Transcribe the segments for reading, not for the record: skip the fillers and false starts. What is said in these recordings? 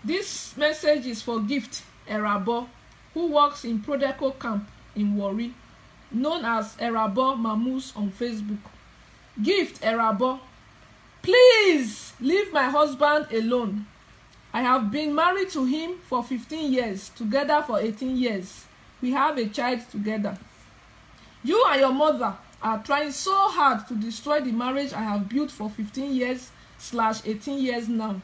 This message is for Gift Erabo, who works in Prodeco camp in Warri, known as Erabo Mamus on Facebook. Gift Erabo, please leave my husband alone. I have been married to him for 15 years, together for 18 years. We have a child together. You and your mother are trying so hard to destroy the marriage I have built for 15 years / 18 years now.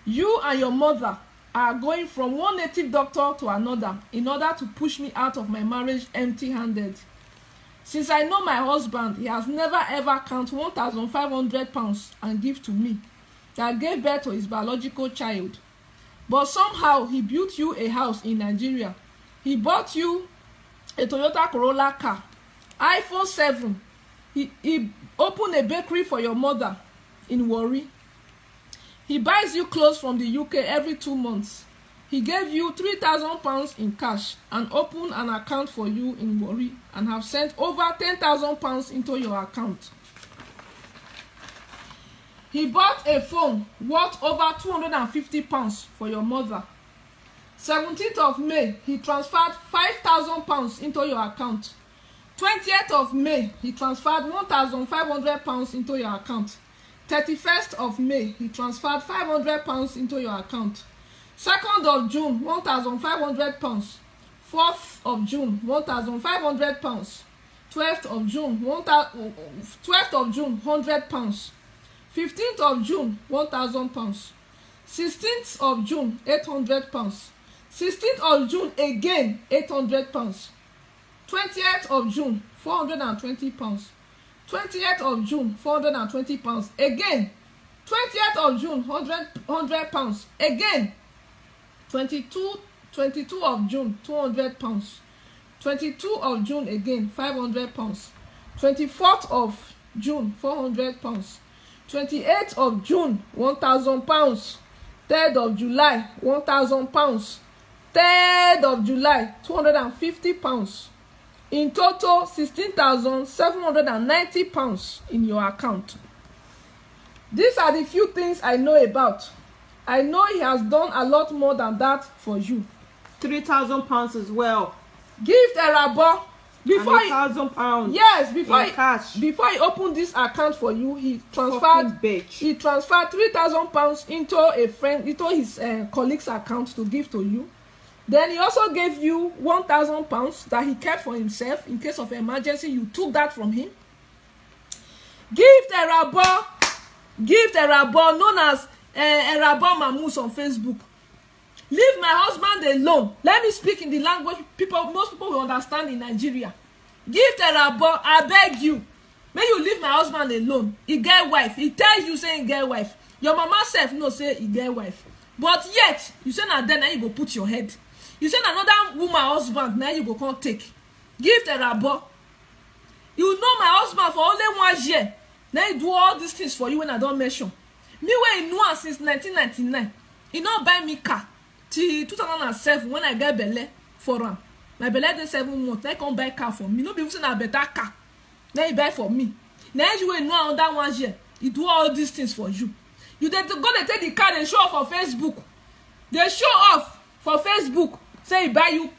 You and your mother are going from one native doctor to another in order to push me out of my marriage empty-handed. Since I know my husband, he has never ever counted 1,500 pounds and give to me that gave birth to his biological child. But somehow he built you a house in Nigeria. He bought you a Toyota Corolla car, iPhone 7. He opened a bakery for your mother in Warri. He buys you clothes from the UK every 2 months. He gave you 3,000 pounds in cash and opened an account for you in Warri and have sent over 10,000 pounds into your account. He bought a phone worth over 250 pounds for your mother. 17th of May, he transferred 5,000 pounds into your account. 20th of May, he transferred 1,500 pounds into your account. 31st of May, he transferred 500 pounds into your account. 2nd of June, 1,500 pounds. 4th of June, 1,500 pounds. 12th of June, 100 pounds. 15th of June, 1,000 pounds. 16th of June, 800 pounds. 16th of June, again, 800 pounds. 20th of June, 420 pounds. 20th of June, 420 pounds. Again, 20th of June, 100 pounds. Again, 22 of June, 200 pounds. 22 of June, again, 500 pounds. 24th of June, 400 pounds. 28th of June, 1,000 pounds. 3rd of July, 1,000 pounds. 3rd of July, 250 pounds. In total, 16,790 pounds in your account. These are the few things I know about. I know he has done a lot more than that for you. 3,000 pounds as well. Gift Erabo. Before 1,000 pounds. Yes, before he opened this account for you, he transferred 3,000 pounds into his colleague's account to give to you. Then he also gave you 1,000 pounds that he kept for himself in case of emergency. You took that from him. Gift Erabo, known as Erabo Mamus on Facebook. Leave my husband alone. Let me speak in the language most people will understand in Nigeria. Gift Erabo, I beg you. May you leave my husband alone. He get wife. He tells you say he get wife. Your mama self no say he get wife. But yet, you say na then you go put your head. You say another woman husband, now you go come take. Gift Erabo. You know my husband for only 1 year. Now he do all these things for you when I don't mention. Me wey he know am since 1999. He no buy me car till 2007 when I get belle for am. My belle dey 7 months. Now he come buy car for me. No be even say na better car. Now he buy for me. Now you wey know under 1 year. He do all these things for you. You dey go dey take the car and show off for Facebook. They show off for Facebook. Say he buy you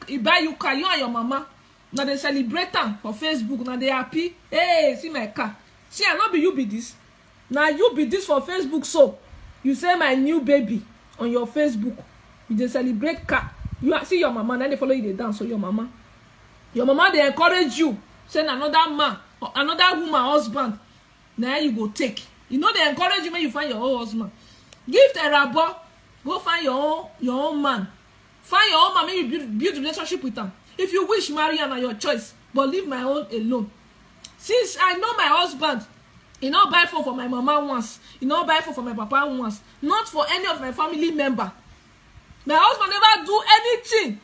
car, you and your mama. Now they celebrate am for Facebook. Now they happy. Hey, see my car. See, I not be you be this. Now you be this for Facebook. So you say my new baby on your Facebook. You dey celebrate car. You see your mama. Then they follow you. They dance. So your mama they encourage you. Say another man, another woman husband. Now you go take. You know they encourage you when you find your own husband. Gift Erabo. Go find your own man. Find your own man, maybe build relationship with him. If you wish, marry him, your choice. But leave my own alone. Since I know my husband, he not buy phone for my mama once. He not buy phone for my papa once. Not for any of my family member. My husband never do anything.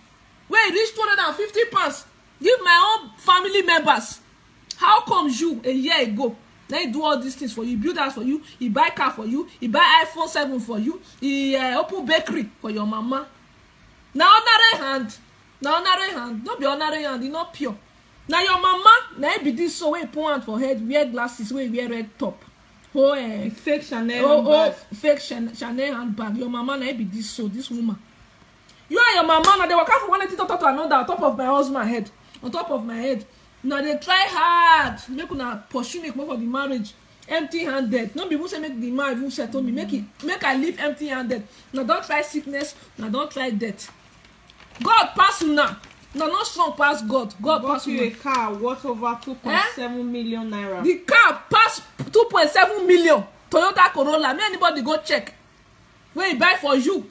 When he reach 250 pounds, give my own family members. How come you, a year ago, then he do all these things for you, build house for you, he buy car for you, he buy iPhone 7 for you, he open bakery for your mama. Now honorary hand, no be honorary hand, e not pure. Now your mama, now be this so wey put hand for head, wear glasses, wey wear red top. The fake Chanel handbag. Fake Chanel handbag. Your mama na be this woman. You and your mama now they waka from one thing to another on top of my husband head. On top of my head. Now they try hard. Make una pursue me for the marriage. Empty-handed. No be who say make the man even settle me. Make I live empty-handed. Now don't try sickness. Now don't try death. God pass you now. No, not strong pass God. God pass you a car worth over 2.7 million naira. The car pass 2.7 million. Toyota Corolla. May anybody go check? Where he buy for you?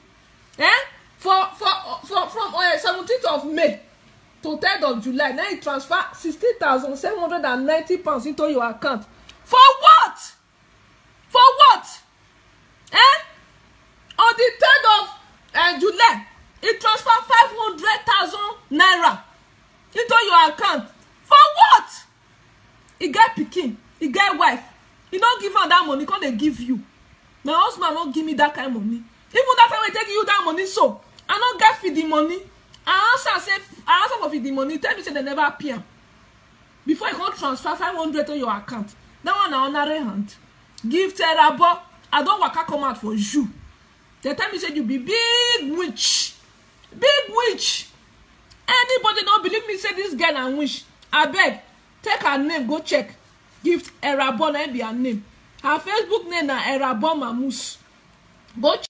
From 17th of May to 3rd of July. Now he transfer 60,790 pounds into your account. For what? For what? On the 3rd of July. He transfer 500,000 naira into your account. For what? He get pikin, he get wife. He don't give her that money, because they give you. My husband don't give me that kind of money. Even that time we take you that money, so I don't get feed the money. I answer for feed the money. Tell me say they never appear. Before you can transfer 500 to your account. That one na honorary hand. Give Terabo. I don't waka come out for you. They tell me say you be big witch. Big witch. Anybody don't believe me say this girl and witch. I beg, take her name, go check. Gift Erabon, be her name. Her Facebook name na Erabon Mamus. Go check.